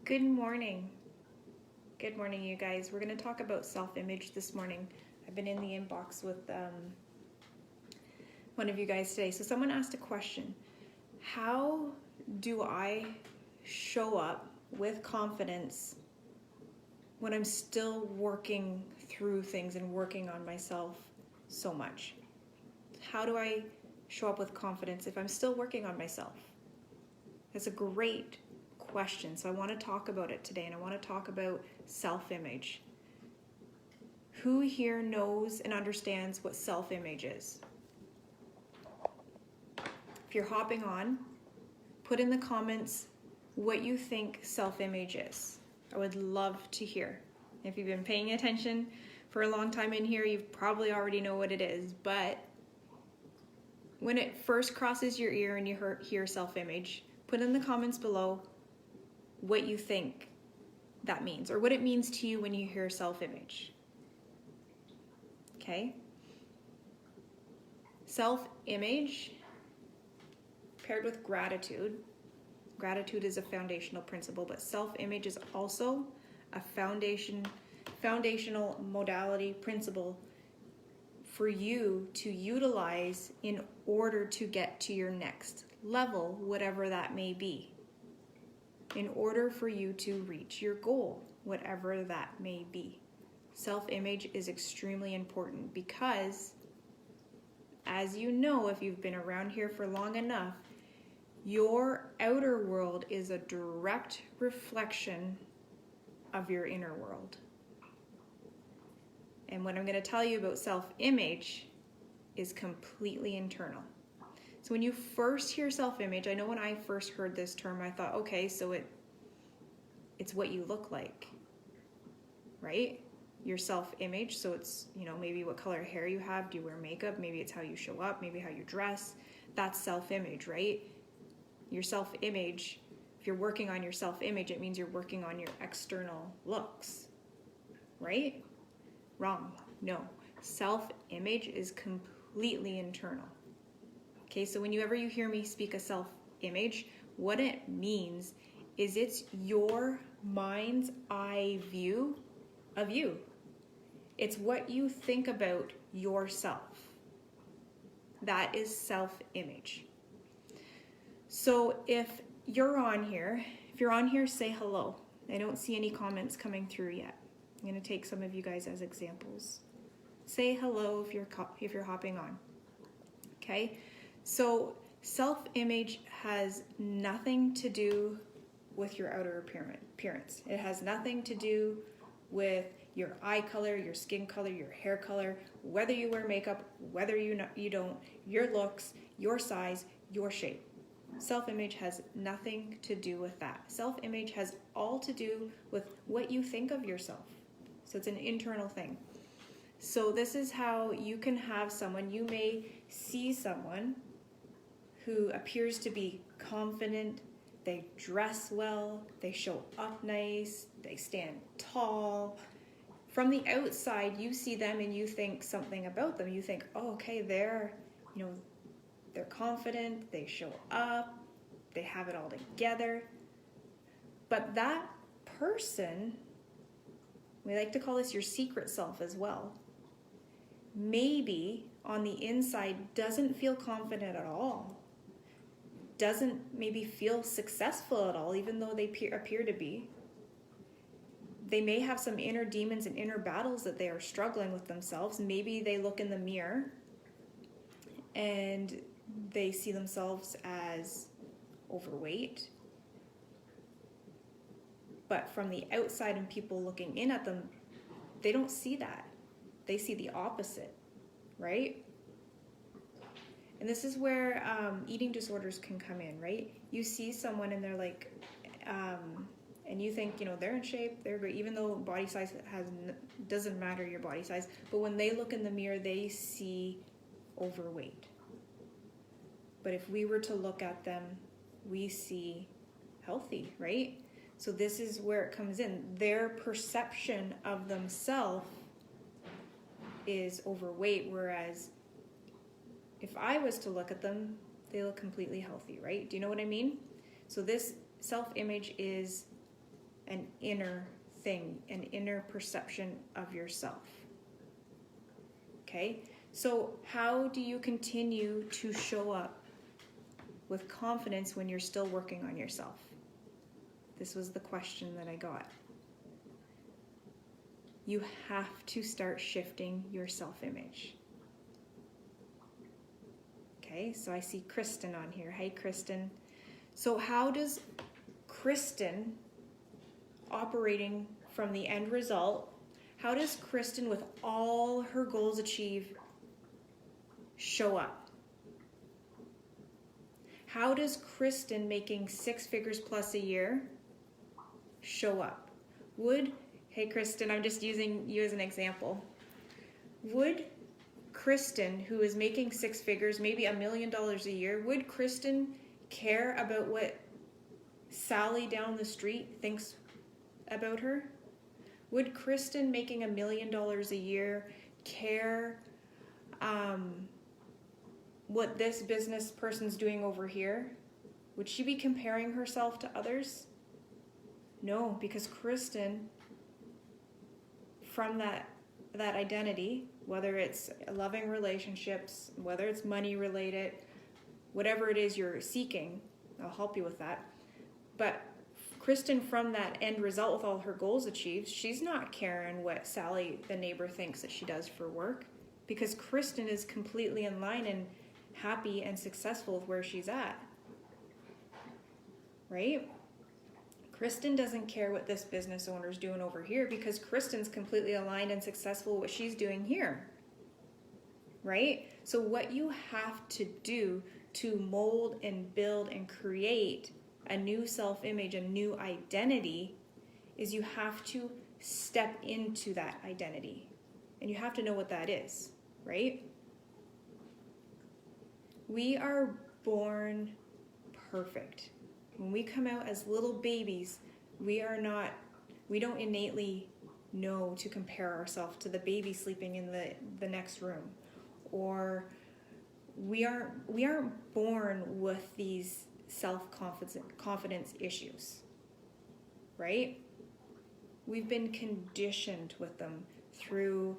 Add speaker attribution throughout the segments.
Speaker 1: Good morning. Good morning, you guys. We're going to talk about self-image this morning. I've been in the inbox with one of you guys today. So someone asked a question. How do I show up with confidence when I'm still working through things and working on myself so much? How do I show up with confidence if I'm still working on myself? That's a great question. So I want to talk about it today, and I want to talk about self-image. Who here knows and understands what self-image is? If you're hopping on, put in the comments what you think self-image is. I would love to hear. If you've been paying attention for a long time in here, you probably already know what it is, but when it first crosses your ear and you hear self-image, put in the comments below what you think that means, or what it means to you when you hear self-image. Okay? Self-image paired with gratitude. Gratitude is a foundational principle, but self-image is also a foundational modality principle for you to utilize in order to get to your next level, whatever that may be. In order for you to reach your goal, whatever that may be. Self-image is extremely important because, as you know, if you've been around here for long enough, your outer world is a direct reflection of your inner world. And what I'm going to tell you about self-image is completely internal. So when you first hear self-image, I know when I first heard this term, I thought, okay, so it's what you look like, right? Your self-image, so it's, maybe what color hair you have, do you wear makeup, maybe it's how you show up, maybe how you dress. That's self-image, right? Your self-image, if you're working on your self-image, it means you're working on your external looks, right? Wrong. No. Self-image is completely internal. Okay, so whenever you hear me speak a self-image, what it means is it's your mind's eye view of you. It's what you think about yourself. That is self-image. So if you're on here, say hello. I don't see any comments coming through yet. I'm going to take some of you guys as examples. Say hello if you're hopping on. Okay? So self-image has nothing to do with your outer appearance. It has nothing to do with your eye color, your skin color, your hair color, whether you wear makeup, whether you don't, your looks, your size, your shape. Self-image has nothing to do with that. Self-image has all to do with what you think of yourself. So it's an internal thing. So this is how you can have someone, you may see someone who appears to be confident, they dress well, they show up nice, they stand tall. From the outside, you see them and you think something about them. You think, oh, okay, they're confident, they show up, they have it all together. But that person, we like to call this your secret self as well, maybe on the inside doesn't feel confident at all, doesn't maybe feel successful at all, even though they appear to be. They may have some inner demons and inner battles that they are struggling with themselves. Maybe they look in the mirror and they see themselves as overweight. But from the outside and people looking in at them, they don't see that. They see the opposite, right? And this is where eating disorders can come in, right? You see someone and they're like, and you think, they're in shape, they're great, even though body size doesn't matter your body size. But when they look in the mirror, they see overweight. But if we were to look at them, we see healthy, right? So this is where it comes in. Their perception of themselves is overweight, whereas if I was to look at them, they look completely healthy, right? Do you know what I mean? So this self-image is an inner thing, an inner perception of yourself. Okay? So how do you continue to show up with confidence when you're still working on yourself? This was the question that I got. You have to start shifting your self-image. Okay, so I see Kristen on here. Hey, Kristen. So how does Kristen, operating from the end result, how does Kristen, with all her goals achieved, show up? How does Kristen, making 6 figures plus a year, show up? Hey Kristen, I'm just using you as an example. Would Kristen, who is making 6 figures, maybe $1 million a year, would Kristen care about what Sally down the street thinks about her? Would Kristen, making $1 million a year, care what this business person's doing over here? Would she be comparing herself to others? No, because Kristen, from that identity, whether it's loving relationships, whether it's money related, whatever it is you're seeking, I'll help you with that. But Kristen, from that end result with all her goals achieved, she's not caring what Sally, the neighbor, thinks that she does for work, because Kristen is completely in line and happy and successful with where she's at. Right? Kristen doesn't care what this business owner's doing over here, because Kristen's completely aligned and successful with what she's doing here. Right? So what you have to do to mold and build and create a new self-image, a new identity, is you have to step into that identity. And you have to know what that is, right? We are born perfect. When we come out as little babies, we don't innately know to compare ourselves to the baby sleeping in the next room. Or we aren't born with these self-confidence issues, right? We've been conditioned with them through,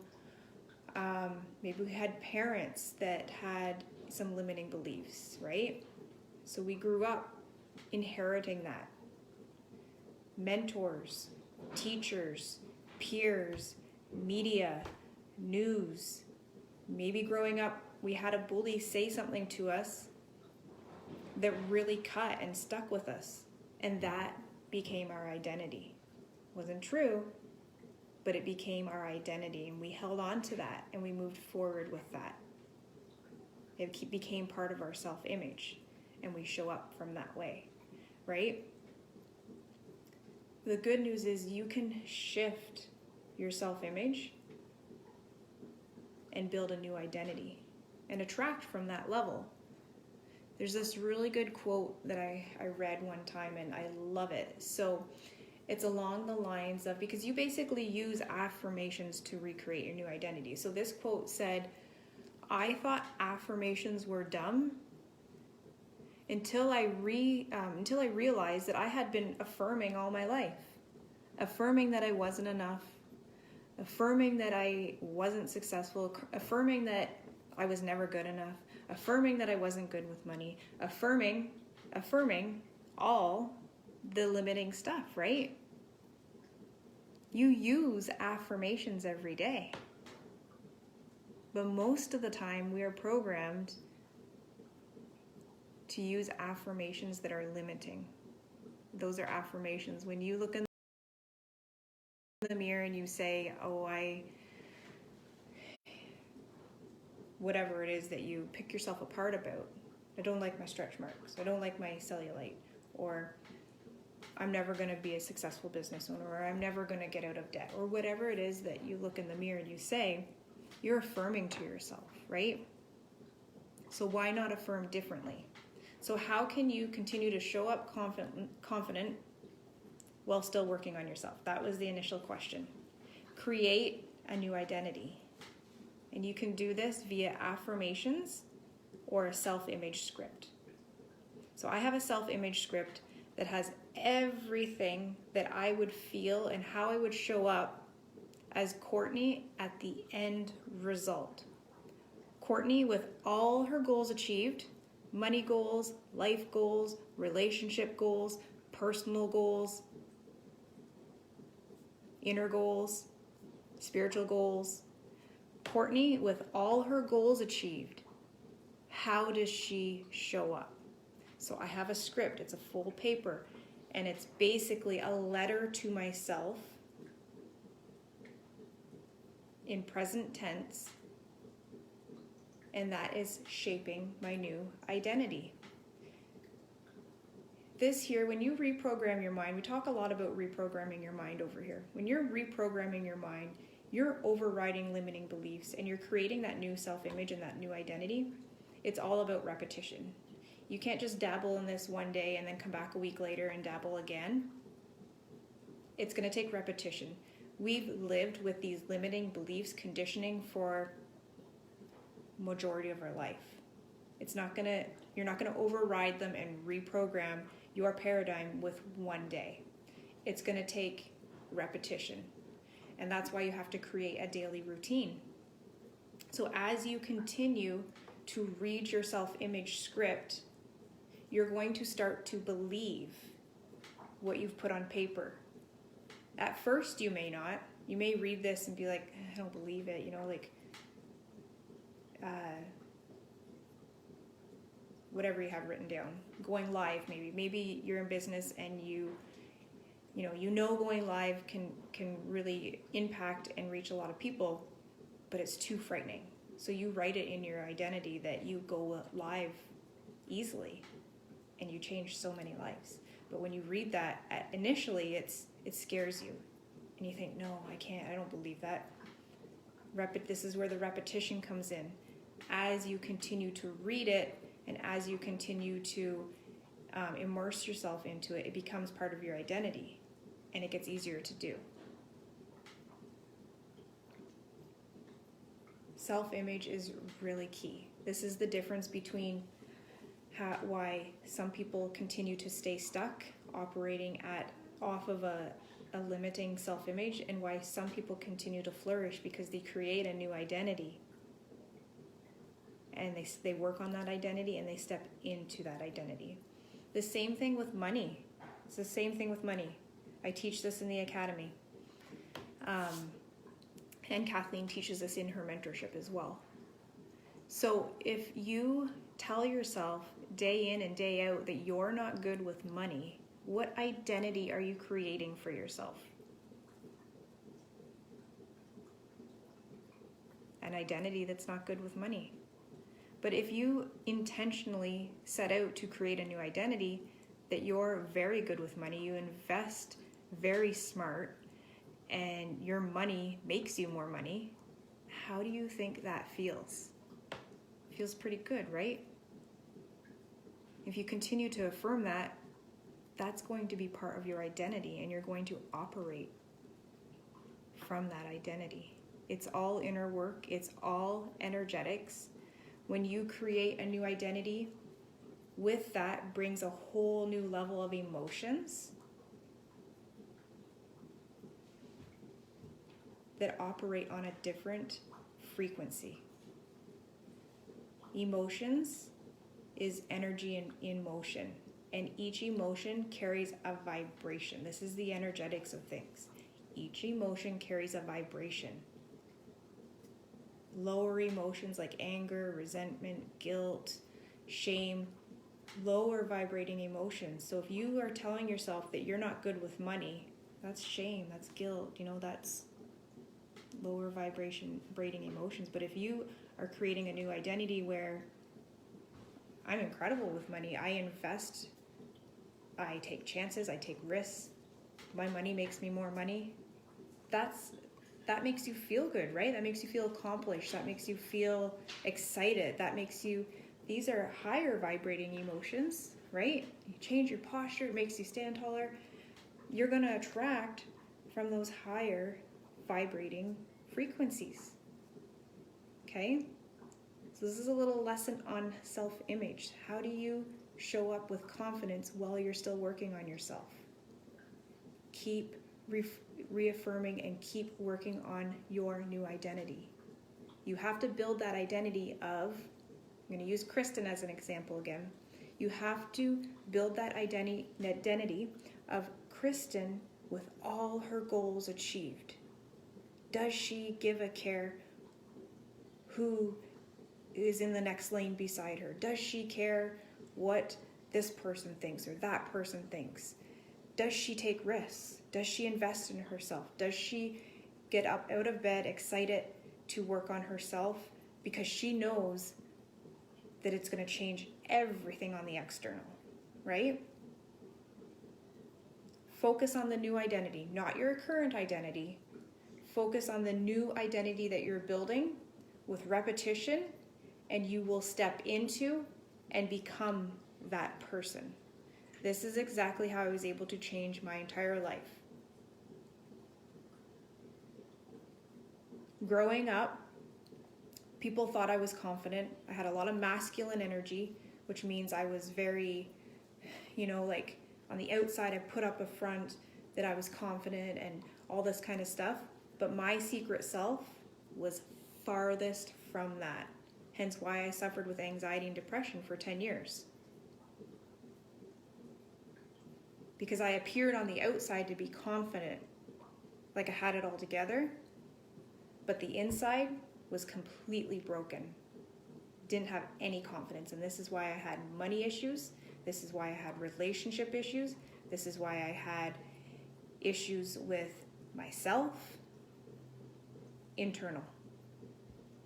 Speaker 1: maybe we had parents that had some limiting beliefs, right? So we grew up inheriting that. Mentors, teachers, peers, media, news. Maybe growing up, we had a bully say something to us that really cut and stuck with us. And that became our identity. Wasn't true, but it became our identity. And we held on to that and we moved forward with that. It became part of our self-image. And we show up from that way, right? The good news is you can shift your self-image and build a new identity and attract from that level. There's this really good quote that I read one time and I love it. So it's along the lines of, because you basically use affirmations to recreate your new identity. So this quote said, "I thought affirmations were dumb until I realized that I had been affirming all my life. Affirming that I wasn't enough, affirming that I wasn't successful, affirming that I was never good enough, affirming that I wasn't good with money, affirming all the limiting stuff," right? You use affirmations every day. But most of the time we are programmed to use affirmations that are limiting. Those are affirmations. When you look in the mirror and you say, whatever it is that you pick yourself apart about. I don't like my stretch marks. I don't like my cellulite. Or I'm never going to be a successful business owner. Or I'm never going to get out of debt. Or whatever it is that you look in the mirror and you say, you're affirming to yourself, right? So why not affirm differently? So how can you continue to show up confident while still working on yourself? That was the initial question. Create a new identity. And you can do this via affirmations or a self-image script. So I have a self-image script that has everything that I would feel and how I would show up as Courtney at the end result. Courtney with all her goals achieved, money goals, life goals, relationship goals, personal goals, inner goals, spiritual goals. Courtney with all her goals achieved, how does she show up? So I have a script, it's a full paper, and it's basically a letter to myself in present tense, and that is shaping my new identity. This here, when you reprogram your mind, we talk a lot about reprogramming your mind over here. When you're reprogramming your mind, you're overriding limiting beliefs and you're creating that new self-image and that new identity. It's all about repetition. You can't just dabble in this one day and then come back a week later and dabble again. It's going to take repetition. We've lived with these limiting beliefs, conditioning for majority of our life. You're not going to override them and reprogram your paradigm with one day. It's going to take repetition. And that's why you have to create a daily routine. So as you continue to read your self-image script, you're going to start to believe what you've put on paper. At first, you may not. You may read this and be like, I don't believe it, whatever you have written down. Going live, maybe you're in business and you know going live can really impact and reach a lot of people, but it's too frightening. So you write it in your identity that you go live easily and you change so many lives. But when you read that, initially it scares you and you think, no, I can't, I don't believe that. This is where the repetition comes in. As you continue to read it and as you continue to immerse yourself into it, it becomes part of your identity and it gets easier to do. Self-image is really key. This is the difference between why some people continue to stay stuck operating off of a limiting self-image, and why some people continue to flourish because they create a new identity and they work on that identity and they step into that identity. The same thing with money. It's the same thing with money. I teach this in the academy. And Kathleen teaches this in her mentorship as well. So if you tell yourself day in and day out that you're not good with money, what identity are you creating for yourself? An identity that's not good with money. But if you intentionally set out to create a new identity that you're very good with money, you invest very smart, and your money makes you more money, how do you think that feels? It feels pretty good, right? If you continue to affirm that, that's going to be part of your identity, and you're going to operate from that identity. It's all inner work. It's all energetics. When you create a new identity, with that brings a whole new level of emotions that operate on a different frequency. Emotions is energy in motion, and each emotion carries a vibration. This is the energetics of things. Each emotion carries a vibration. Lower emotions like anger, resentment, guilt, shame, lower vibrating emotions. So if you are telling yourself that you're not good with money, that's shame, that's guilt, that's lower vibrating emotions. But if you are creating a new identity where I'm incredible with money, I invest, I take chances, I take risks, my money makes me more money, that makes you feel good, right? That makes you feel accomplished. That makes you feel excited. These are higher vibrating emotions, right? You change your posture, it makes you stand taller. You're going to attract from those higher vibrating frequencies. Okay? So this is a little lesson on self-image. How do you show up with confidence while you're still working on yourself? keep reaffirming and keep working on your new identity. You have to build that identity of, I'm going to use Kristen as an example again. You have to build that identity of Kristen with all her goals achieved. Does she give a care who is in the next lane beside her? Does she care what this person thinks or that person thinks? Does she take risks? Does she invest in herself? Does she get up out of bed excited to work on herself because she knows that it's going to change everything on the external, right? Focus on the new identity, not your current identity. Focus on the new identity that you're building with repetition, and you will step into and become that person. This is exactly how I was able to change my entire life. Growing up, people thought I was confident. I had a lot of masculine energy, which means I was very, like on the outside, I put up a front that I was confident and all this kind of stuff. But my secret self was farthest from that. Hence why I suffered with anxiety and depression for 10 years. Because I appeared on the outside to be confident, like I had it all together, but the inside was completely broken. Didn't have any confidence, and this is why I had money issues. This is why I had relationship issues. This is why I had issues with myself. Internal.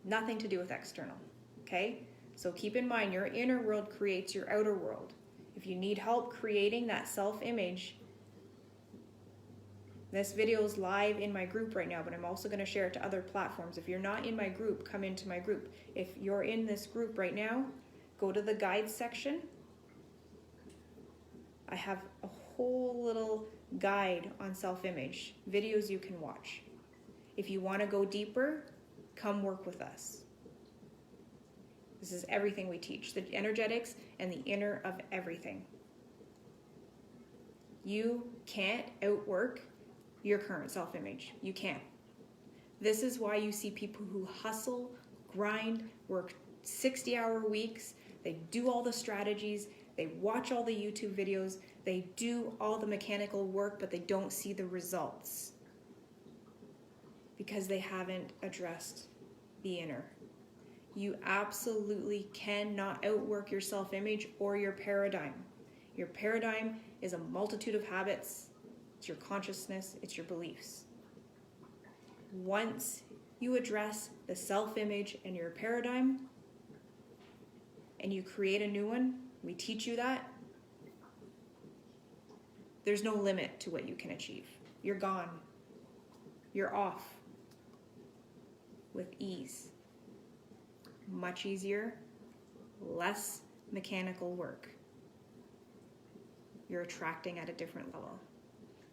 Speaker 1: Nothing to do with external. Okay? So keep in mind, your inner world creates your outer world. If you need help creating that self-image, this video is live in my group right now, but I'm also going to share it to other platforms. If you're not in my group, come into my group. If you're in this group right now, go to the guides section. I have a whole little guide on self-image, videos you can watch. If you want to go deeper, come work with us. This is everything we teach, the energetics and the inner of everything. You can't outwork your current self-image. You can't. This is why you see people who hustle, grind, work 60-hour weeks, they do all the strategies, they watch all the YouTube videos, they do all the mechanical work, but they don't see the results because they haven't addressed the inner. You absolutely cannot outwork your self-image or your paradigm. Your paradigm is a multitude of habits. It's your consciousness, it's your beliefs. Once you address the self-image and your paradigm, and you create a new one, we teach you that, there's no limit to what you can achieve. You're gone. You're off. With ease. Much easier, less mechanical work. You're attracting at a different level.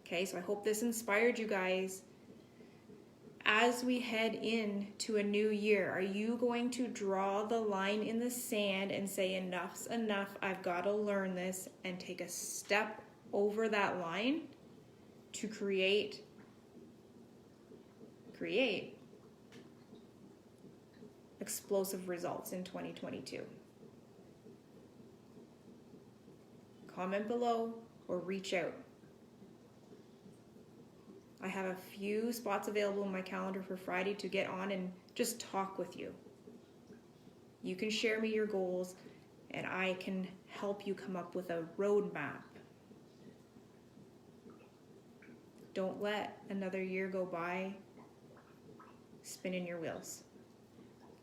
Speaker 1: Okay, so I hope this inspired you guys. As we head into a new year, are you going to draw the line in the sand and say enough's enough, I've got to learn this, and take a step over that line to create explosive results in 2022? Comment below or reach out. I have a few spots available in my calendar for Friday to get on and just talk with you. You can share me your goals and I can help you come up with a roadmap. Don't let another year go by spinning your wheels.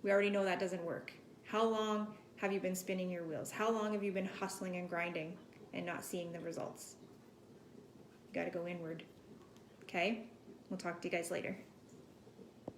Speaker 1: We already know that doesn't work. How long have you been spinning your wheels? How long have you been hustling and grinding and not seeing the results? You got to go inward. Okay? We'll talk to you guys later.